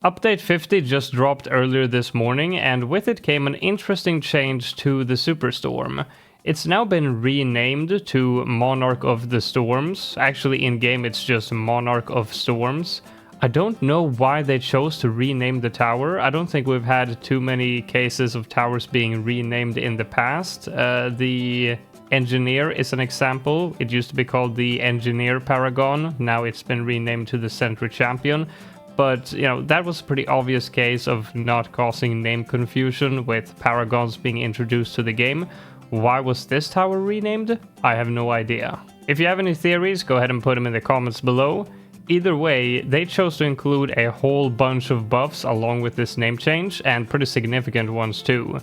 Update 50 just dropped earlier this morning, and with it came an interesting change to the Superstorm. It's now been renamed to Monarch of the Storms. Actually, in-game it's just Monarch of Storms. I don't know why they chose to rename the tower. I don't think we've had too many cases of towers being renamed in the past. The Engineer is an example. It used to be called the Engineer Paragon. Now it's been renamed to the Sentry Champion. But, you know, that was a pretty obvious case of not causing name confusion with Paragons being introduced to the game. Why was this tower renamed? I have no idea. If you have any theories, go ahead and put them in the comments below. Either way, they chose to include a whole bunch of buffs along with this name change, and pretty significant ones too.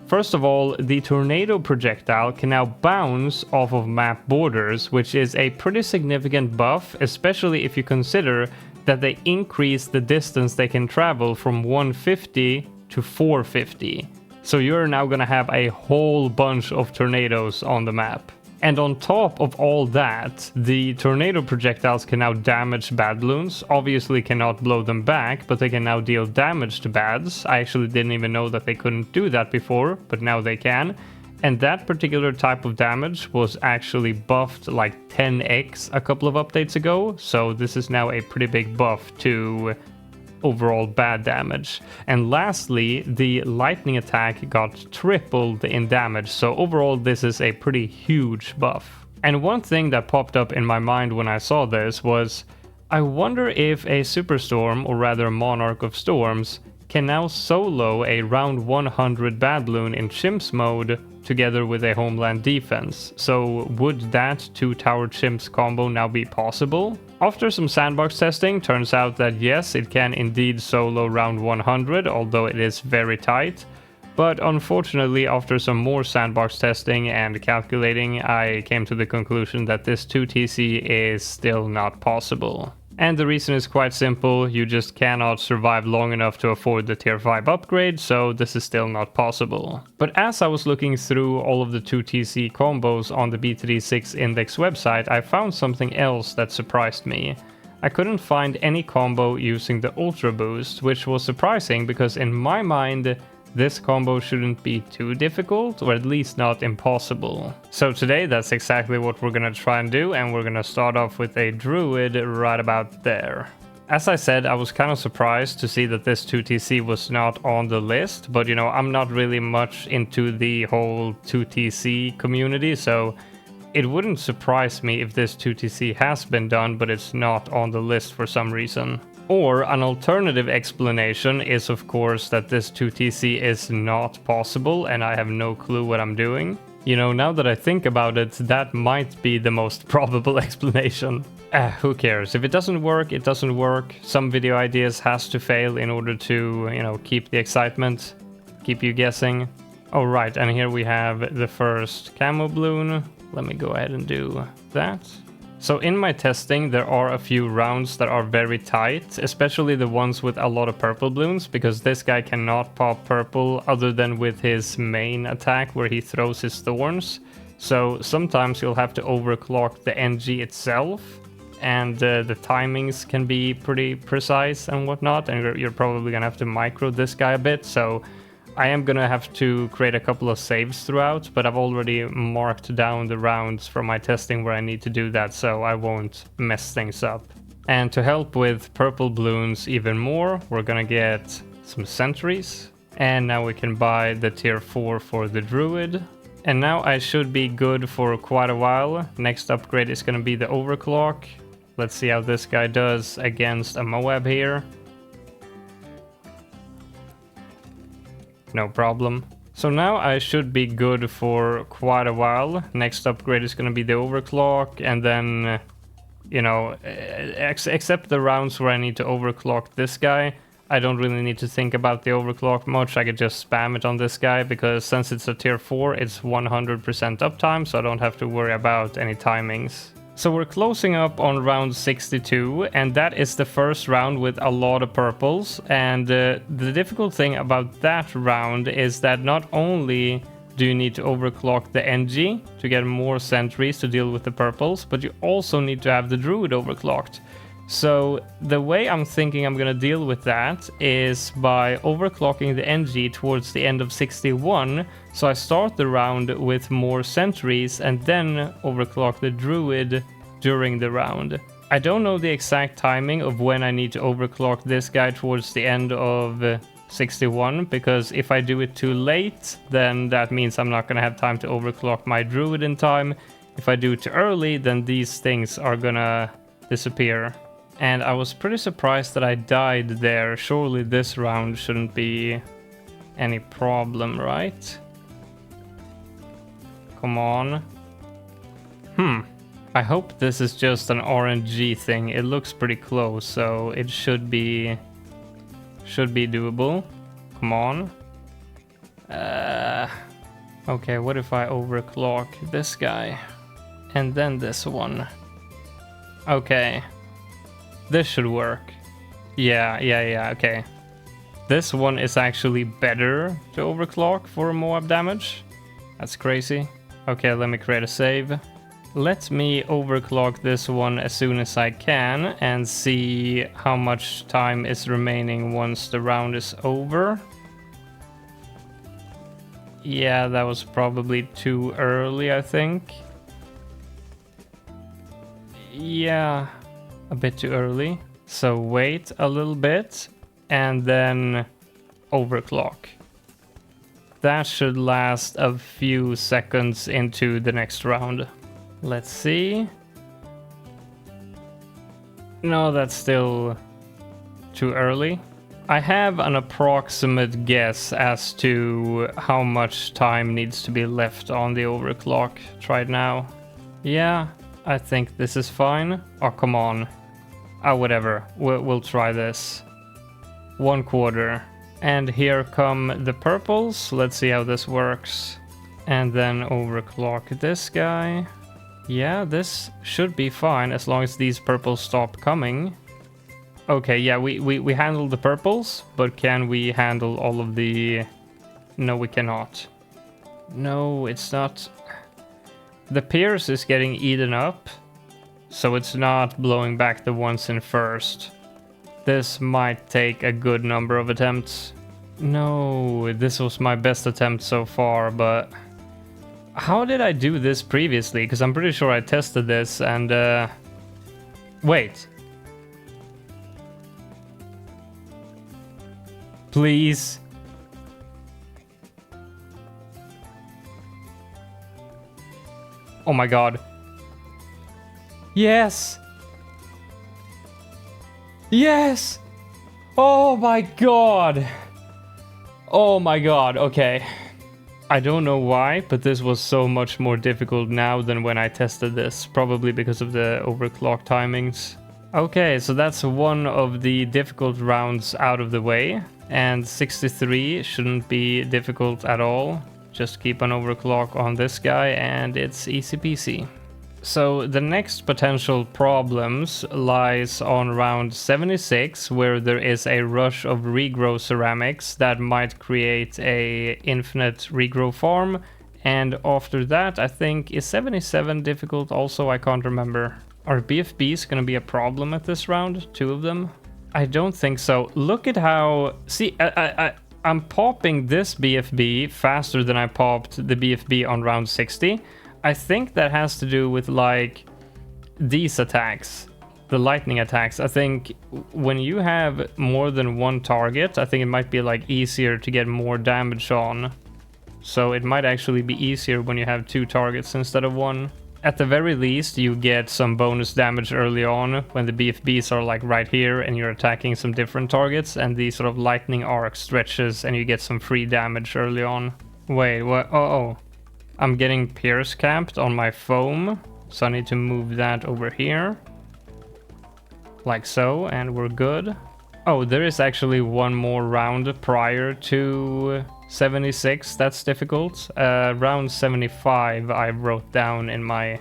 First of all, the tornado projectile can now bounce off of map borders, which is a pretty significant buff, especially if you consider that they increase the distance they can travel from 150 to 450. So you're now gonna have a whole bunch of tornadoes on the map. And on top of all that, the tornado projectiles can now damage bad bloons. Obviously cannot blow them back, but they can now deal damage to bads. I actually didn't even know that they couldn't do that before, but now they can. And that particular type of damage was actually buffed like 10x a couple of updates ago, so this is now a pretty big buff to overall bad damage. And lastly, the lightning attack got tripled in damage, so overall this is a pretty huge buff. And one thing that popped up in my mind when I saw this was, I wonder if a Superstorm, or rather Monarch of Storms, can now solo a round 100 bad bloon in Chimps mode together with a homeland defense. So would that 2-tower Chimps combo now be possible? After some sandbox testing, turns out that yes, it can indeed solo round 100, although it is very tight. But unfortunately, after some more sandbox testing and calculating, I came to the conclusion that this 2TC is still not possible. And the reason is quite simple, you just cannot survive long enough to afford the tier 5 upgrade, so this is still not possible. But as I was looking through all of the 2TC combos on the BTD6 index website, I found something else that surprised me. I couldn't find any combo using the ultraboost, which was surprising because in my mind, this combo shouldn't be too difficult, or at least not impossible. So today that's exactly what we're gonna try and do, and we're gonna start off with a druid right about there. As I said, I was kind of surprised to see that this 2TC was not on the list, but you know, I'm not really much into the whole 2TC community, so it wouldn't surprise me if this 2TC has been done, but it's not on the list for some reason. Or an alternative explanation is of course that this 2TC is not possible and I have no clue what I'm doing. You know, now that I think about it, that might be the most probable explanation. Who cares? If it doesn't work, it doesn't work. Some video ideas has to fail in order to, you know, keep the excitement, keep you guessing. Alright, and here we have the first camo bloon. Let me go ahead and do that. So in my testing, there are a few rounds that are very tight, especially the ones with a lot of purple bloons, because this guy cannot pop purple other than with his main attack where he throws his thorns. So sometimes you'll have to overclock the NG itself, and the timings can be pretty precise and whatnot, and you're probably gonna have to micro this guy a bit, so I am gonna have to create a couple of saves throughout, but I've already marked down the rounds from my testing where I need to do that, so I won't mess things up. And to help with purple bloons even more, we're gonna get some sentries. And now we can buy the tier 4 for the druid. And now I should be good for quite a while. Next upgrade is gonna be the overclock. Let's see how this guy does against a Moab here. No problem. So now I should be good for quite a while. Next upgrade is going to be the overclock, and then, you know, except the rounds where I need to overclock this guy, I don't really need to think about the overclock much. I could just spam it on this guy, because since it's a tier 4, it's 100% uptime, so I don't have to worry about any timings. So we're closing up on round 62, and that is the first round with a lot of purples. And the difficult thing about that round is that not only do you need to overclock the NG to get more sentries to deal with the purples, but you also need to have the druid overclocked. So the way I'm thinking I'm gonna deal with that is by overclocking the NG towards the end of 61. So I start the round with more sentries and then overclock the druid during the round. I don't know the exact timing of when I need to overclock this guy towards the end of 61, because if I do it too late, then that means I'm not gonna have time to overclock my druid in time. If I do it too early, then these things are gonna disappear. And I was pretty surprised that I died there. Surely this round shouldn't be any problem, right? Come on. I hope this is just an RNG thing. It looks pretty close, so it should be doable. Come on. Okay, what if I overclock this guy? And then this one. Okay. This should work. Yeah, okay. This one is actually better to overclock for Moab damage. That's crazy. Okay, let me create a save. Let me overclock this one as soon as I can and see how much time is remaining once the round is over. Yeah, that was probably too early, I think. Yeah. A bit too early. So wait a little bit and then overclock. That should last a few seconds into the next round. Let's see. No, that's still too early. I have an approximate guess as to how much time needs to be left on the overclock. Try it now. Yeah, I think this is fine. Oh, come on. Whatever. We'll try this. 1/4. And here come the purples. Let's see how this works. And then overclock this guy. Yeah, this should be fine as long as these purples stop coming. Okay, yeah, we handled the purples, but can we handle all of the... No, we cannot. No, it's not... The Pierce is getting eaten up, so it's not blowing back the ones in first. This might take a good number of attempts. No, this was my best attempt so far, but... How did I do this previously? Because I'm pretty sure I tested this and... Wait. Please. Oh my god. Yes! Yes! Oh my god! Oh my god, okay. I don't know why, but this was so much more difficult now than when I tested this. Probably because of the overclock timings. Okay, so that's one of the difficult rounds out of the way. And 63 shouldn't be difficult at all. Just keep an overclock on this guy and it's easy peasy. So the next potential problems lies on round 76, where there is a rush of regrow ceramics that might create a infinite regrow farm. And after that, I think, is 77 difficult also? I can't remember. Are BFBs gonna be a problem at this round? 2 of them? I don't think so. Look at how... See, I'm popping this BFB faster than I popped the BFB on round 60. I think that has to do with, like, these attacks. The lightning attacks. I think when you have more than one target, I think it might be, like, easier to get more damage on. So it might actually be easier when you have 2 targets instead of 1. At the very least, you get some bonus damage early on when the BFBs are like right here and you're attacking some different targets, and the sort of lightning arc stretches and you get some free damage early on. Wait, what? Oh. I'm getting Pierce capped on my foam, so I need to move that over here. Like so, and we're good. Oh, there is actually one more round prior to 76 that's difficult. Round 75 I wrote down in my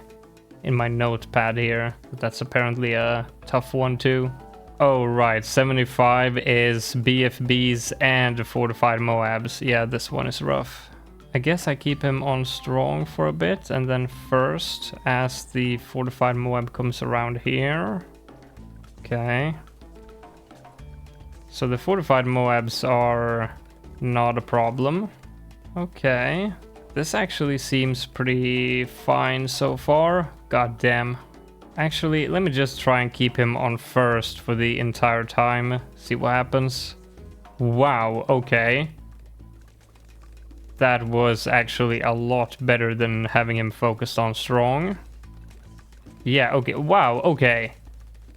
notepad here. That's apparently a tough one too. Oh right, 75 is BFBs and fortified Moabs. Yeah, this one is rough. I guess I keep him on strong for a bit, and then first, as the fortified Moab comes around here, Okay. So the fortified Moabs are not a problem. Okay. This actually seems pretty fine so far. God damn. Actually, let me just try and keep him on first for the entire time. See what happens. Wow, okay. That was actually a lot better than having him focused on strong. Yeah, okay. Wow, okay.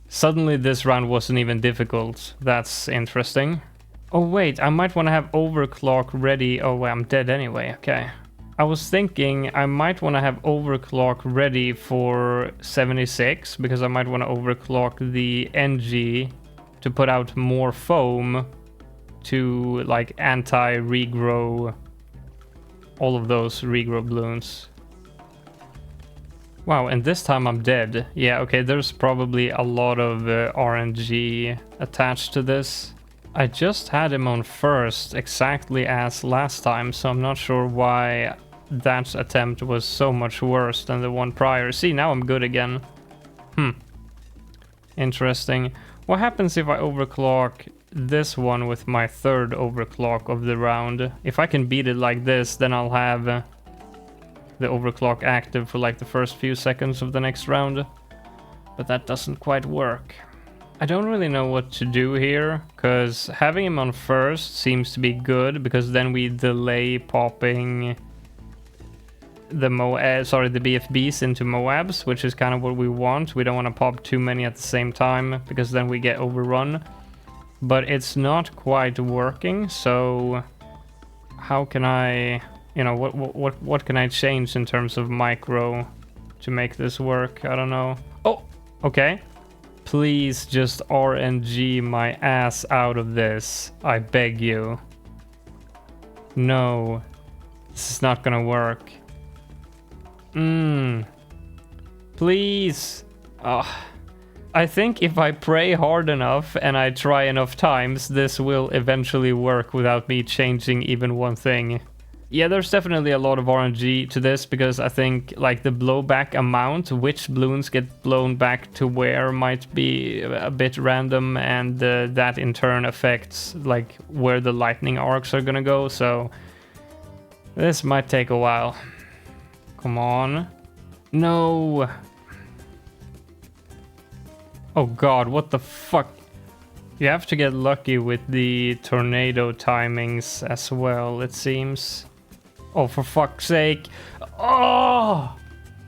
Suddenly this round wasn't even difficult. That's interesting. Oh wait, I might want to have overclock ready. Oh wait, I'm dead anyway. Okay. I was thinking I might want to have overclock ready for 76 because I might want to overclock the NG to put out more foam to like anti-regrow all of those regrow bloons. Wow, and this time I'm dead. Yeah, okay, there's probably a lot of RNG attached to this. I just had him on first, exactly as last time, so I'm not sure why that attempt was so much worse than the one prior. See, now I'm good again. Interesting. What happens if I overclock this one with my third overclock of the round? If I can beat it like this, then I'll have the overclock active for like the first few seconds of the next round. But that doesn't quite work. I don't really know what to do here, because having him on first seems to be good, because then we delay popping the BFBs into Moabs, which is kind of what we want. We don't want to pop too many at the same time, because then we get overrun. But it's not quite working, so how can I, you know, what can I change in terms of micro to make this work? I don't know. Oh, okay. Please just RNG my ass out of this. I beg you. No. This is not gonna work. Please. I think if I pray hard enough and I try enough times, this will eventually work without me changing even one thing. Yeah, there's definitely a lot of RNG to this, because I think like the blowback amount, which bloons get blown back to where, might be a bit random, and that in turn affects like where the lightning arcs are gonna go, so this might take a while. Come on. No. Oh god, what the fuck? You have to get lucky with the tornado timings as well, it seems. Oh, for fuck's sake. Oh!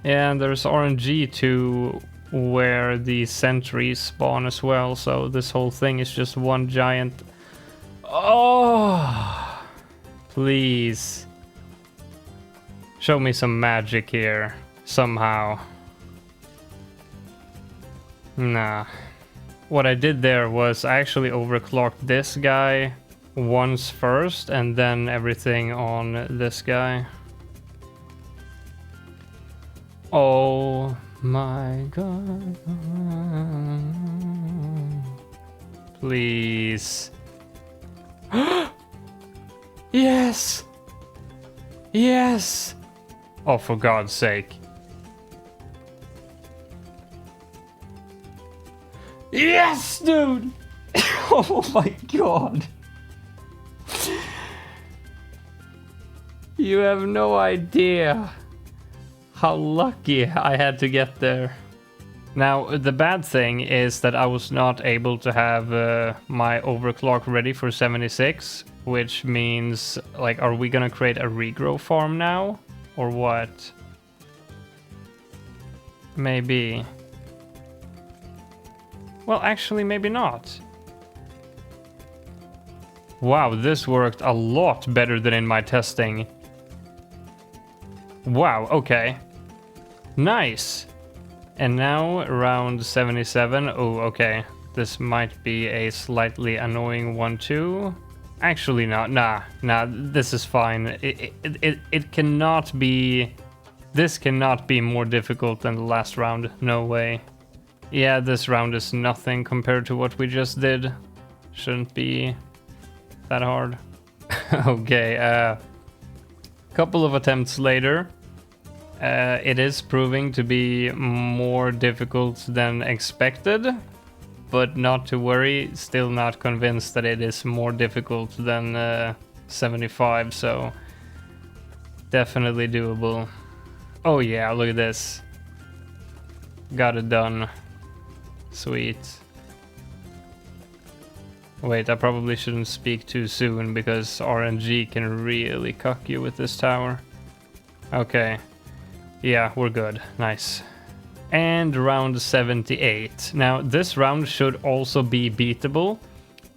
Yeah, and there's RNG to where the sentries spawn as well, so this whole thing is just one giant... Oh! Please. Show me some magic here, somehow. Nah. What I did there was I actually overclocked this guy once first, and then everything on this guy. Oh my god. Please. Yes! Yes! Oh, for God's sake. Yes, dude! Oh my god. You have no idea how lucky I had to get there. Now, the bad thing is that I was not able to have my overclock ready for 76, which means, like, are we gonna create a regrow farm now? Or what? Maybe. Well, actually, maybe not. Wow, this worked a lot better than in my testing. Wow, okay. Nice. And now round 77. Oh, okay. This might be a slightly annoying one too. Actually, not. Nah. This is fine. It cannot be. This cannot be more difficult than the last round. No way. Yeah, this round is nothing compared to what we just did. Shouldn't be that hard. Okay. Couple of attempts later. It is proving to be more difficult than expected. but not to worry. Still not convinced that it is more difficult than 75, so definitely doable. Oh yeah, look at this. Got it done. Sweet. Wait, I probably shouldn't speak too soon because RNG can really cuck you with this tower. Okay. Yeah, we're good. Nice. And round 78. Now, this round should also be beatable.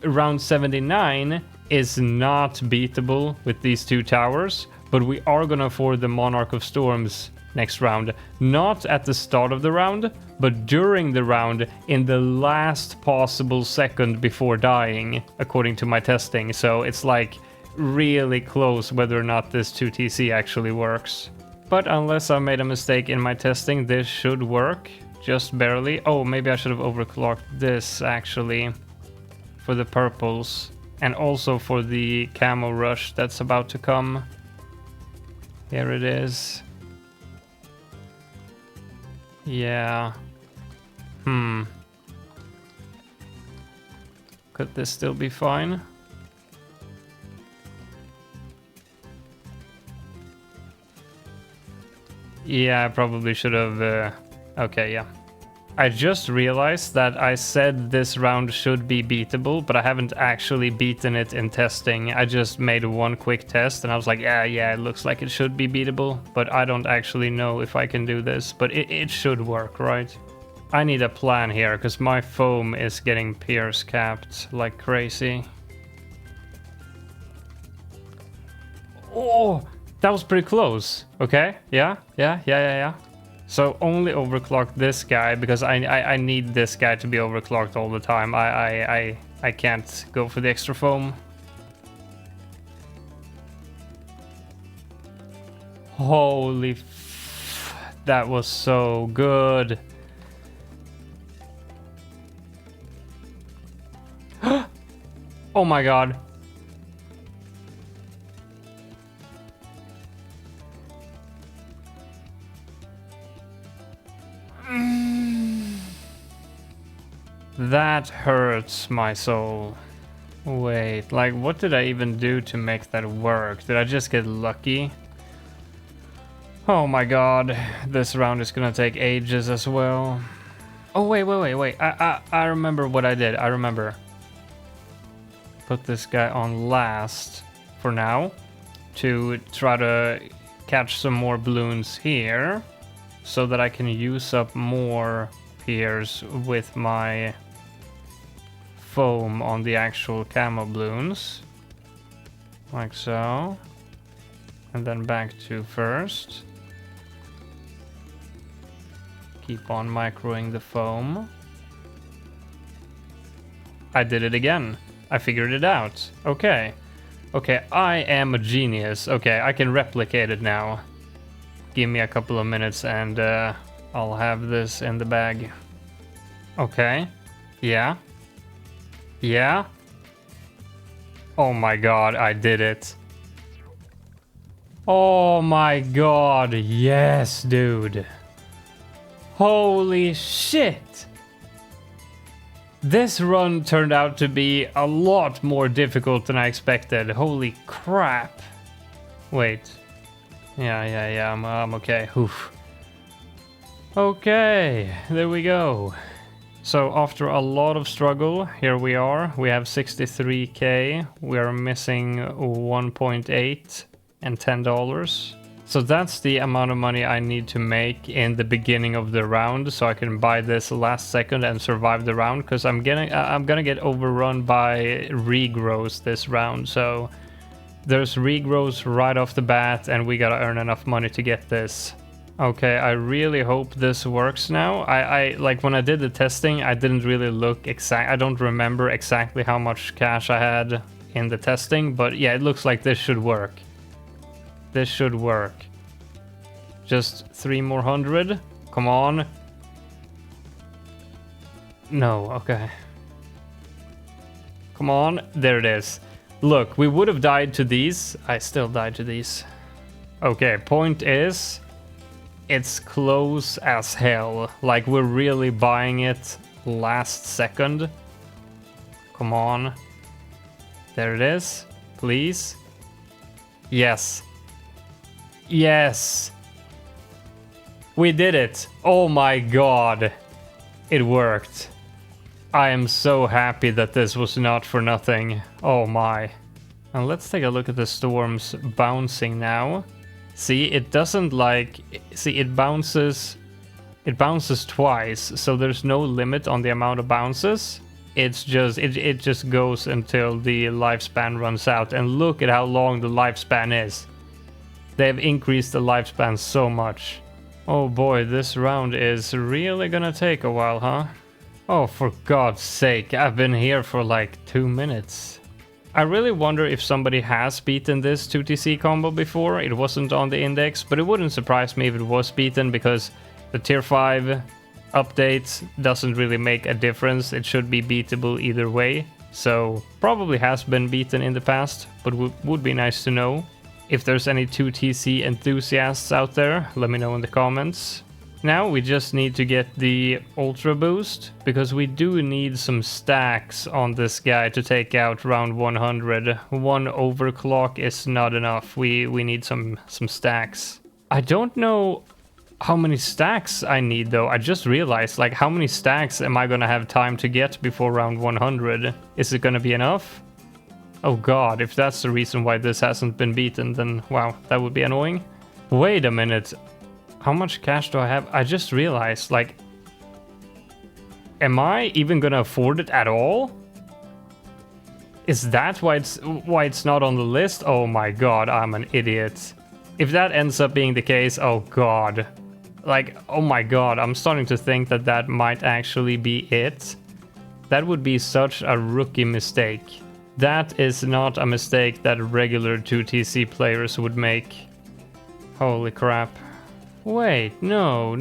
Round 79 is not beatable with these two towers, but we are gonna afford the Monarch of Storms next round. Not at the start of the round, but during the round in the last possible second before dying, according to my testing. So it's like really close whether or not this 2TC actually works. But unless I made a mistake in my testing, this should work. Just barely. Oh, maybe I should have overclocked this actually for the purples. And also for the camo rush that's about to come. Here it is. Yeah. Could this still be fine? Yeah, I probably should have... okay, yeah. I just realized that I said this round should be beatable, but I haven't actually beaten it in testing. I just made one quick test and I was like, yeah, it looks like it should be beatable, but I don't actually know if I can do this, but it should work, right? I need a plan here, because my foam is getting pierce capped like crazy. Oh! That was pretty close. Okay, yeah. So only overclock this guy because I need this guy to be overclocked all the time. I can't go for the extra foam. Holy that was so good. Oh my god. That hurts my soul. Wait, like what did I even do to make that work? Did I just get lucky? Oh my god, this round is gonna take ages as well. Oh wait. I remember what I did. I remember. Put this guy on last for now to try to catch some more balloons here so that I can use up more piers with my foam on the actual camo balloons. Like so. And then back to first. Keep on microing the foam. I did it again. I figured it out. Okay. Okay, I am a genius. Okay, I can replicate it now. Give me a couple of minutes and I'll have this in the bag. Okay. Yeah. Yeah. Oh my god, I did it. Oh my god, yes, dude. Holy shit. This run turned out to be a lot more difficult than I expected. Holy crap. Wait. Yeah, I'm okay. Oof. Okay, there we go. So after a lot of struggle, here we are. We have 63k. We are missing 1.8 and $10. So that's the amount of money I need to make in the beginning of the round, so I can buy this last second and survive the round. Because I'm gonna get overrun by regrows this round. So there's regrows right off the bat, and we gotta earn enough money to get this. Okay, I really hope this works now. I like when I did the testing, I didn't really look exact. I don't remember exactly how much cash I had in the testing, but yeah, it looks like this should work. This should work. Just 3 more hundred. Come on. No, okay. Come on, there it is. Look, we would have died to these. I still died to these. Okay, point is, it's close as hell. Like, we're really buying it last second. Come on. There it is. Please. Yes. Yes. We did it. Oh my god. It worked. I am so happy that this was not for nothing. Oh my. And let's take a look at the storms bouncing now. See, it doesn't like... See, it bounces twice, so there's no limit on the amount of bounces. It's just... It just goes until the lifespan runs out. And look at how long the lifespan is. They've increased the lifespan so much. Oh boy, this round is really gonna take a while, huh? Oh, for God's sake, I've been here for like 2 minutes. I really wonder if somebody has beaten this 2TC combo before. It wasn't on the index, but it wouldn't surprise me if it was beaten because the tier 5 update doesn't really make a difference. It should be beatable either way. So probably has been beaten in the past, but would be nice to know. If there's any 2TC enthusiasts out there, let me know in the comments. Now we just need to get the ultra boost, because we do need some stacks on this guy to take out round 100. One overclock is not enough. We need some stacks. I don't know how many stacks I need though. I just realized, like, how many stacks am I gonna have time to get before round 100? Is it gonna be enough? Oh god, if that's the reason why this hasn't been beaten, then wow, that would be annoying. Wait a minute. How much cash do I have? I just realized, like, am I even gonna afford it at all? Is that why it's not on the list? Oh my god, I'm an idiot. If that ends up being the case, oh god. Like, oh my god, I'm starting to think that that might actually be it. That would be such a rookie mistake. That is not a mistake that regular 2TC players would make. Holy crap. Wait, no.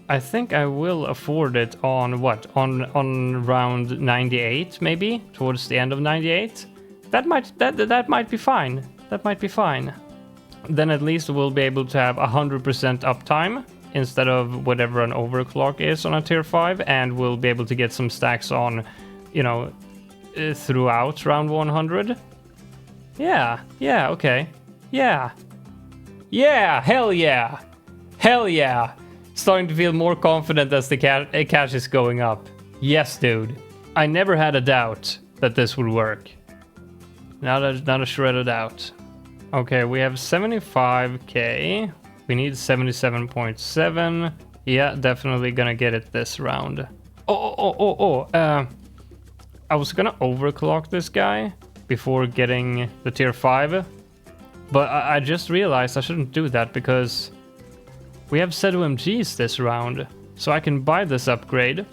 I think I will afford it on what? On round 98 maybe? Towards the end of 98? That might be fine. That might be fine. Then at least we'll be able to have 100% uptime instead of whatever an overclock is on a tier 5, and we'll be able to get some stacks on, you know, throughout round 100. Yeah, okay. Yeah, hell yeah! Hell yeah! Starting to feel more confident as the cash is going up. Yes, dude. I never had a doubt that this would work. Not a shred of doubt. Okay, we have 75k. We need 77.7. Yeah, definitely gonna get it this round. I was gonna overclock this guy before getting the tier 5. But I just realized I shouldn't do that because we have ZOMGs this round. So I can buy this upgrade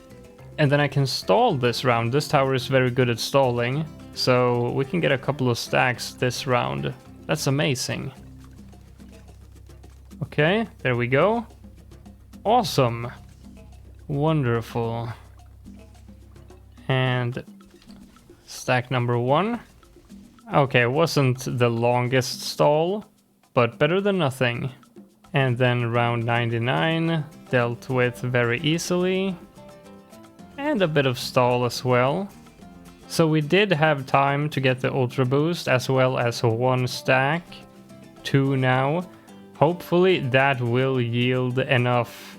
and then I can stall this round. This tower is very good at stalling. So we can get a couple of stacks this round. That's amazing. Okay, there we go. Awesome. Wonderful. And stack number 1. Okay, it wasn't the longest stall, but better than nothing. And then round 99 dealt with very easily. And a bit of stall as well. So we did have time to get the ultra boost as well as 1 stack. 2 now. Hopefully that will yield enough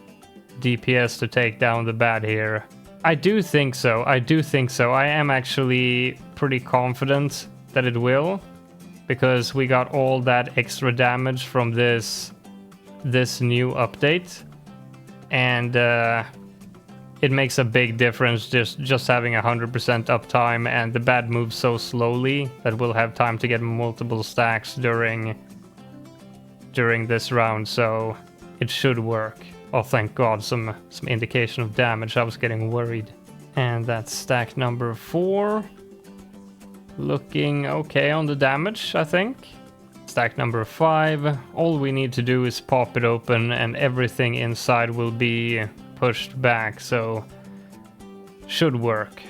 DPS to take down the bad here. I do think so. I am actually pretty confident that it will, because we got all that extra damage from this new update, and it makes a big difference just having 100% uptime, and the bad moves so slowly that we'll have time to get multiple stacks during this round, so it should work. Oh, thank god, some indication of damage. I was getting worried. And that's stack number 4. Looking okay on the damage, I think. Stack number 5. All we need to do is pop it open and everything inside will be pushed back, so should work.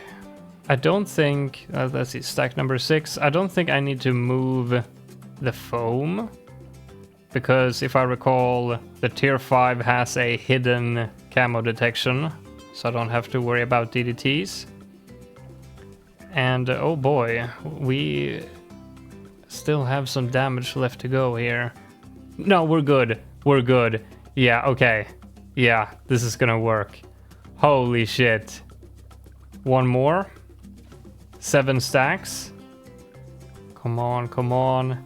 I don't think... let's see, stack number 6. I don't think I need to move the foam, because if I recall, the tier 5 has a hidden camo detection. so I don't have to worry about DDTs. And oh boy, we still have some damage left to go here. No, we're good. We're good. Yeah, okay. Yeah, this is gonna work. Holy shit. One more. 7 stacks. Come on, come on.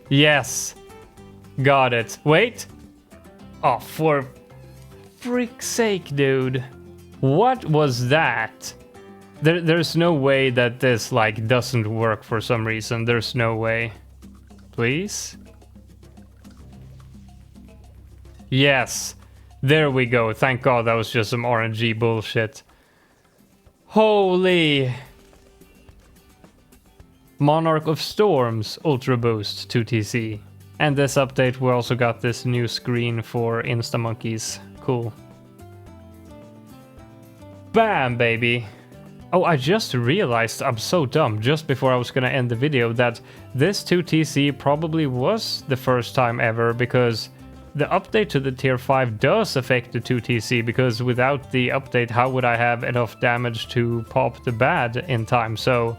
Yes. Got it. Wait. Oh, for frick's sake, dude. What was that? There's no way that this, like, doesn't work for some reason. There's no way. Please? Yes. There we go. Thank God that was just some RNG bullshit. Holy. Monarch of Storms, Ultra Boost 2TC. And this update, we also got this new screen for Insta-monkeys. Cool. Bam, baby! Oh, I just realized, I'm so dumb, just before I was gonna end the video, that this 2TC probably was the first time ever, because the update to the tier 5 does affect the 2TC, because without the update, how would I have enough damage to pop the bad in time? So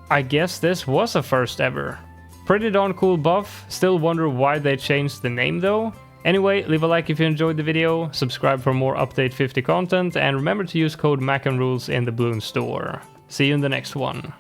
I guess this was a first ever. Pretty darn cool buff. Still wonder why they changed the name though. Anyway, leave a like if you enjoyed the video, subscribe for more Update 50 content, and remember to use code MACANRULES in the Bloons store. See you in the next one.